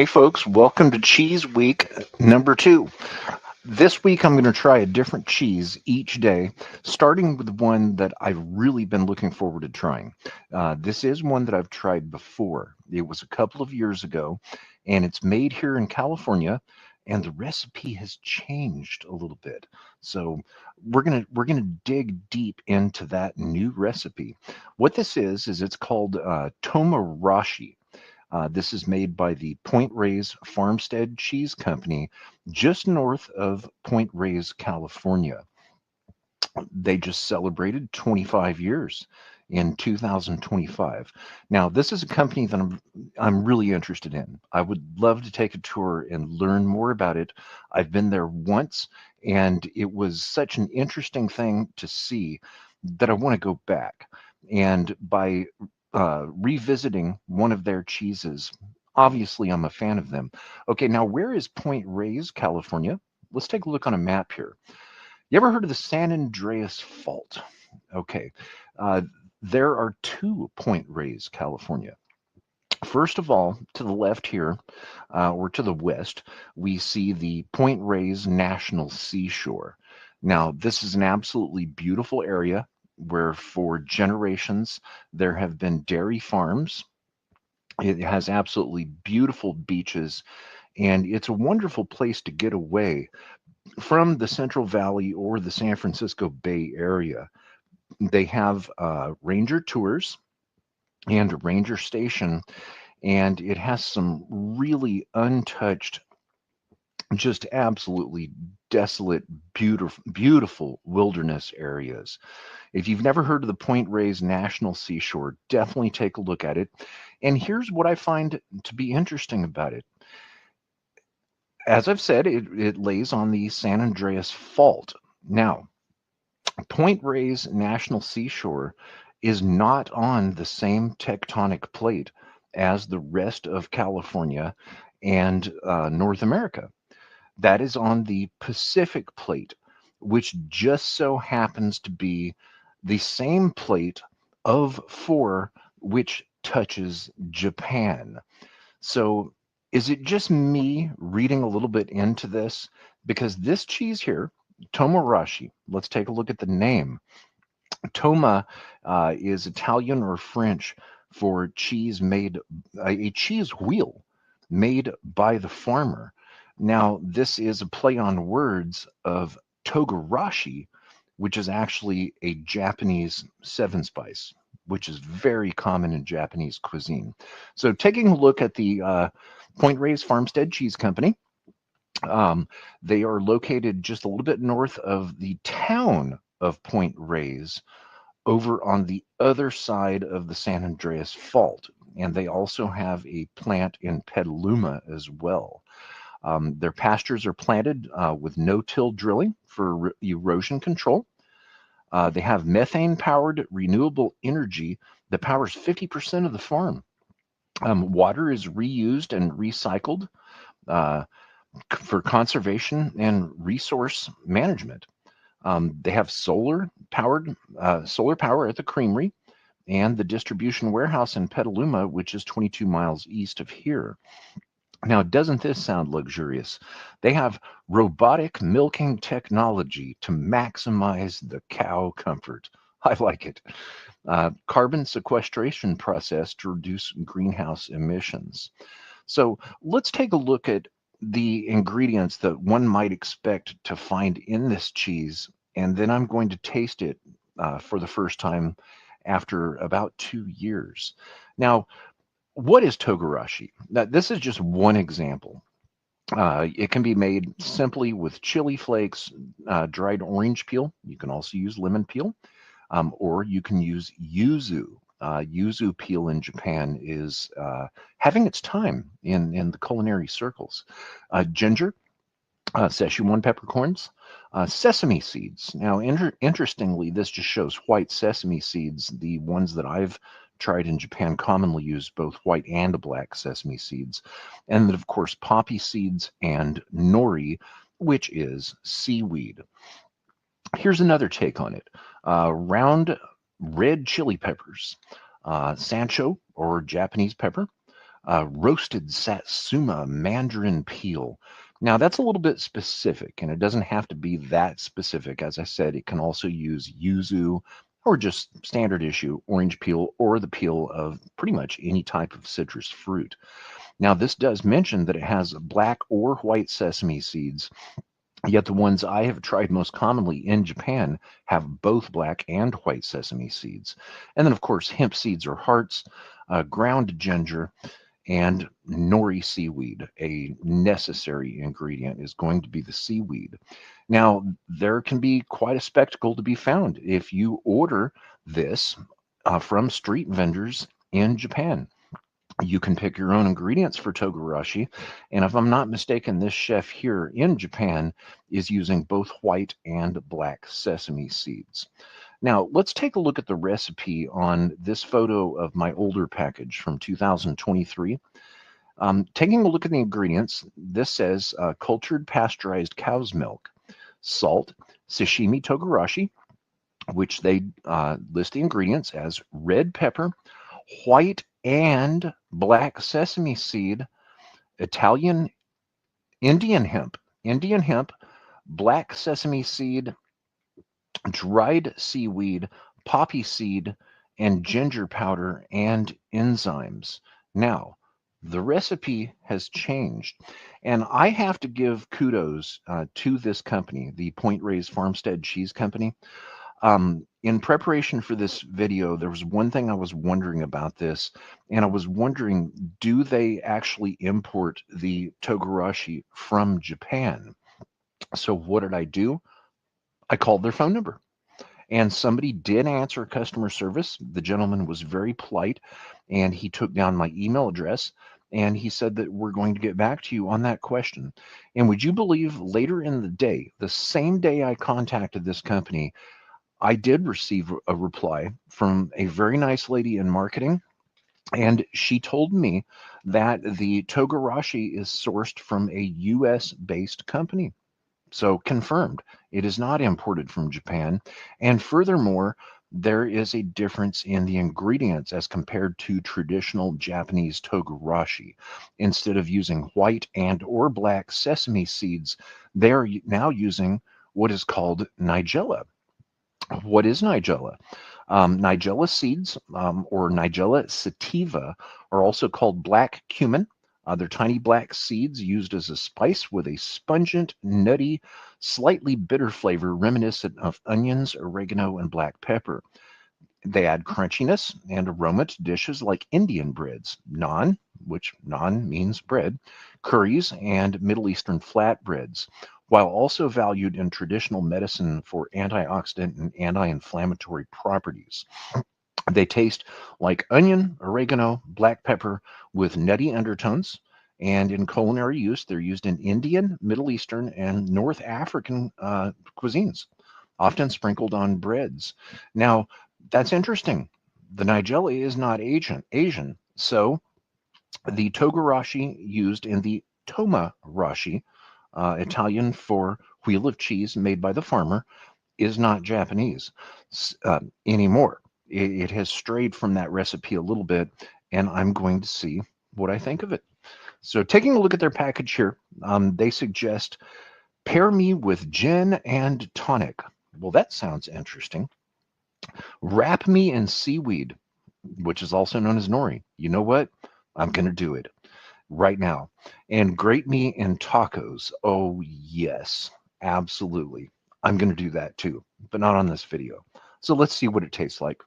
Hey folks, welcome to Cheese Week number 2. This week I'm going to try a different cheese each day, starting with one that I've really been looking forward to trying. This is one that I've tried before. It was a couple of years ago, and it's made here in California, and the recipe has changed a little bit. So we're gonna dig deep into that new recipe. What this is it's called Tomarashi. This is made by the Point Reyes Farmstead Cheese Company, just north of Point Reyes, California. They just celebrated 25 years in 2025. Now, this is a company that I'm really interested in. I would love to take a tour and learn more about it. I've been there once, and it was such an interesting thing to see that I want to go back. And by revisiting one of their cheeses, obviously I'm a fan of them. Okay, now where is Point Reyes, California? Let's take a look on a map here. You ever heard of the San Andreas Fault? Okay, uh, there are two Point Reyes, California. First of all, to the left here, or to the west, we see the Point Reyes National Seashore. Now, this is an absolutely beautiful area where for generations there have been dairy farms. It has absolutely beautiful beaches, and it's a wonderful place to get away from the Central Valley or the San Francisco Bay Area. They have ranger tours and a ranger station, and it has some really untouched, just absolutely desolate, beautiful wilderness areas. If you've never heard of the Point Reyes National Seashore, definitely take a look at it. And here's what I find to be interesting about it. As I've said, it lays on the San Andreas Fault. Now, Point Reyes National Seashore is not on the same tectonic plate as the rest of California and North America. That is on the Pacific plate, which just so happens to be the same plate of four which touches Japan. So, is it just me reading a little bit into this? Because this cheese here, Tomarashi, let's take a look at the name. Toma is Italian or French for cheese made, a cheese wheel made by the farmer. Now, this is a play on words of Togarashi, which is actually a Japanese seven spice, which is very common in Japanese cuisine. So, taking a look at the Point Reyes Farmstead Cheese Company, they are located just a little bit north of the town of Point Reyes, over on the other side of the San Andreas Fault. And they also have a plant in Petaluma as well. Their pastures are planted with no-till drilling for erosion control. They have methane-powered renewable energy that powers 50% of the farm. Water is reused and recycled uh, for conservation and resource management. They have solar power at the creamery and the distribution warehouse in Petaluma, which is 22 miles east of here. Now, doesn't this sound luxurious? They have robotic milking technology to maximize the cow comfort. I like it. Carbon sequestration process to reduce greenhouse emissions. So let's take a look at the ingredients that one might expect to find in this cheese, and then I'm going to taste it for the first time after about 2 years. Now, what is Togarashi? Now, this is just one example. It can be made simply with chili flakes, dried orange peel. You can also use lemon peel, or you can use yuzu. Yuzu peel in Japan is having its time in the culinary circles. Ginger, Szechuan peppercorns, sesame seeds. Now, interestingly, this just shows white sesame seeds. The ones that I've tried in Japan commonly use both white and black sesame seeds. And then, of course, poppy seeds and nori, which is seaweed. Here's another take on it. Round red chili peppers, sancho or Japanese pepper, roasted satsuma mandarin peel. Now, that's a little bit specific, and it doesn't have to be that specific. As I said, it can also use yuzu or just standard issue orange peel or the peel of pretty much any type of citrus fruit. Now, this does mention that it has black or white sesame seeds, yet the ones I have tried most commonly in Japan have both black and white sesame seeds. And then, of course, hemp seeds or hearts, ground ginger, and nori seaweed. A necessary ingredient is going to be the seaweed. Now, there can be quite a spectacle to be found if you order this from street vendors in Japan. You can pick your own ingredients for Togarashi. And if I'm not mistaken, this chef here in Japan is using both white and black sesame seeds. Now, let's take a look at the recipe on this photo of my older package from 2023. Taking a look at the ingredients, this says cultured pasteurized cow's milk, salt, sashimi togarashi, which they list the ingredients as red pepper, white and black sesame seed, Italian Indian hemp, black sesame seed, dried seaweed, poppy seed, and ginger powder and enzymes. Now, the recipe has changed, and I have to give kudos to this company, the Point Reyes Farmstead Cheese Company. In preparation for this video, there was one thing I was wondering about this, and I was wondering, do they actually import the Togarashi from Japan? So what did I do? I called their phone number. And somebody did answer customer service. The gentleman was very polite, and he took down my email address, and he said that we're going to get back to you on that question. And would you believe later in the day, the same day I contacted this company, I did receive a reply from a very nice lady in marketing, and she told me that the Togarashi is sourced from a US based company. So confirmed, it is not imported from Japan. And furthermore, there is a difference in the ingredients as compared to traditional Japanese togarashi. Instead of using white and or black sesame seeds, they are now using what is called nigella. What is nigella? Nigella seeds or Nigella sativa are also called black cumin. They're tiny black seeds used as a spice with a pungent, nutty, slightly bitter flavor reminiscent of onions, oregano, and black pepper. They add crunchiness and aroma to dishes like Indian breads, naan, which naan means bread, curries, and Middle Eastern flatbreads, while also valued in traditional medicine for antioxidant and anti-inflammatory properties. They taste like onion, oregano, black pepper with nutty undertones. And in culinary use, they're used in Indian, Middle Eastern, and North African cuisines, often sprinkled on breads. Now, that's interesting. The Nigella is not Asian. So the Togarashi used in the Tomarashi, Italian for wheel of cheese made by the farmer, is not Japanese anymore. It has strayed from that recipe a little bit, and I'm going to see what I think of it. So, taking a look at their package here, they suggest pair me with gin and tonic. Well, that sounds interesting. Wrap me in seaweed, which is also known as nori. You know what? I'm going to do it right now. And grate me in tacos. Oh, yes, absolutely. I'm going to do that too, but not on this video. So let's see what it tastes like.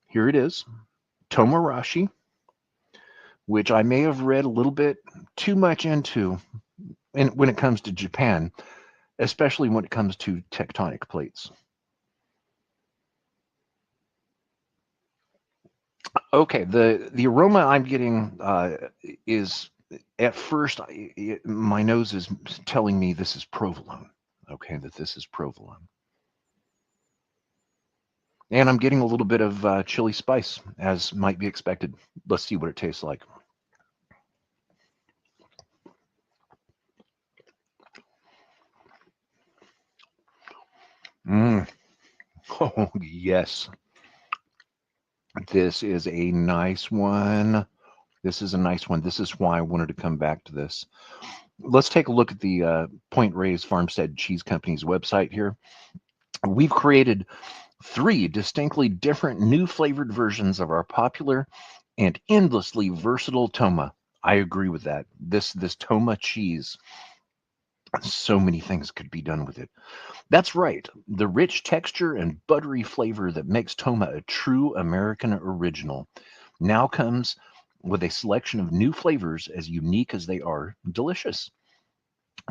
Here it is, Tomarashi, which I may have read a little bit too much into when it comes to Japan, especially when it comes to tectonic plates. Okay, the aroma I'm getting is at first my nose is telling me this is provolone. Okay, that this is provolone, and I'm getting a little bit of chili spice, as might be expected. Let's see what it tastes like. Mm. Oh yes, This is a nice one. This is a nice one. This is why I wanted to come back to this. Let's take a look at the Point Reyes Farmstead Cheese Company's website here. We've created 3 distinctly different new flavored versions of our popular and endlessly versatile Toma. I agree with that. This Toma cheese, so many things could be done with it. That's right. The rich texture and buttery flavor that makes Toma a true American original now comes with a selection of new flavors as unique as they are delicious.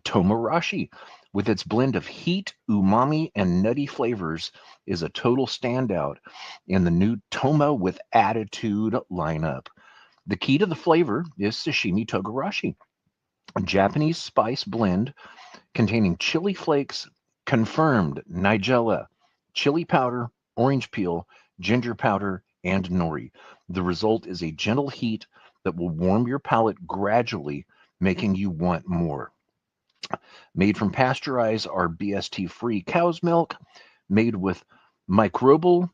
Tomarashi, with its blend of heat, umami, and nutty flavors, is a total standout in the new Toma with Attitude lineup. The key to the flavor is sashimi togarashi, a Japanese spice blend containing chili flakes, confirmed nigella, chili powder, orange peel, ginger powder, and nori. The result is a gentle heat that will warm your palate gradually, making you want more. Made from pasteurized or BST-free cow's milk, made with microbial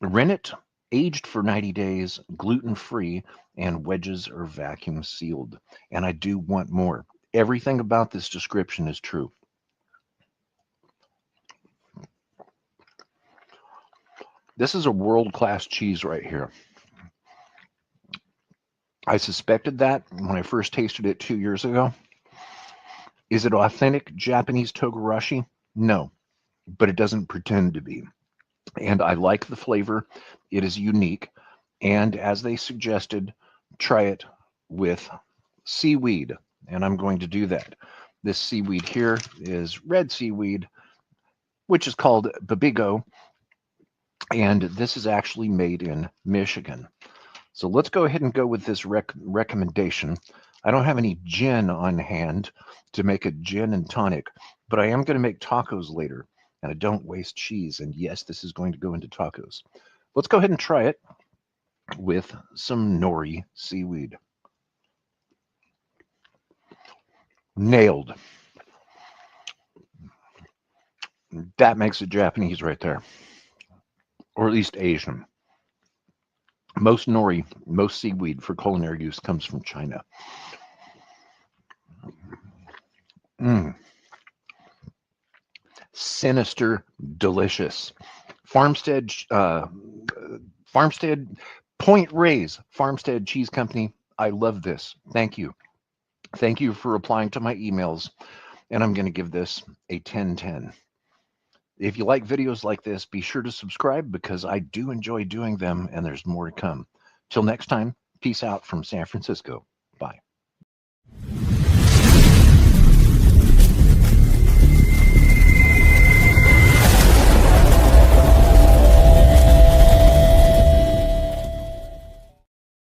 rennet, aged for 90 days, gluten-free, and wedges are vacuum sealed. And I do want more. Everything about this description is true. This is a world-class cheese right here. I suspected that when I first tasted it 2 years ago. Is it authentic Japanese Togarashi? No, but it doesn't pretend to be. And I like the flavor. It is unique. And as they suggested, try it with seaweed. And I'm going to do that. This seaweed here is red seaweed, which is called babigo. And this is actually made in Michigan. So let's go ahead and go with this recommendation. I don't have any gin on hand to make a gin and tonic, but I am going to make tacos later, and I don't waste cheese. And yes, this is going to go into tacos. Let's go ahead and try it with some nori seaweed. Nailed. That makes it Japanese right there, or at least Asian. Most nori, most seaweed for culinary use comes from China. Mm. Sinister, delicious. Farmstead, Farmstead, Point Reyes Farmstead Cheese Company. I love this. Thank you. Thank you for replying to my emails. And I'm going to give this a 10/10. If you like videos like this, be sure to subscribe because I do enjoy doing them and there's more to come. Till next time, peace out from San Francisco. Bye.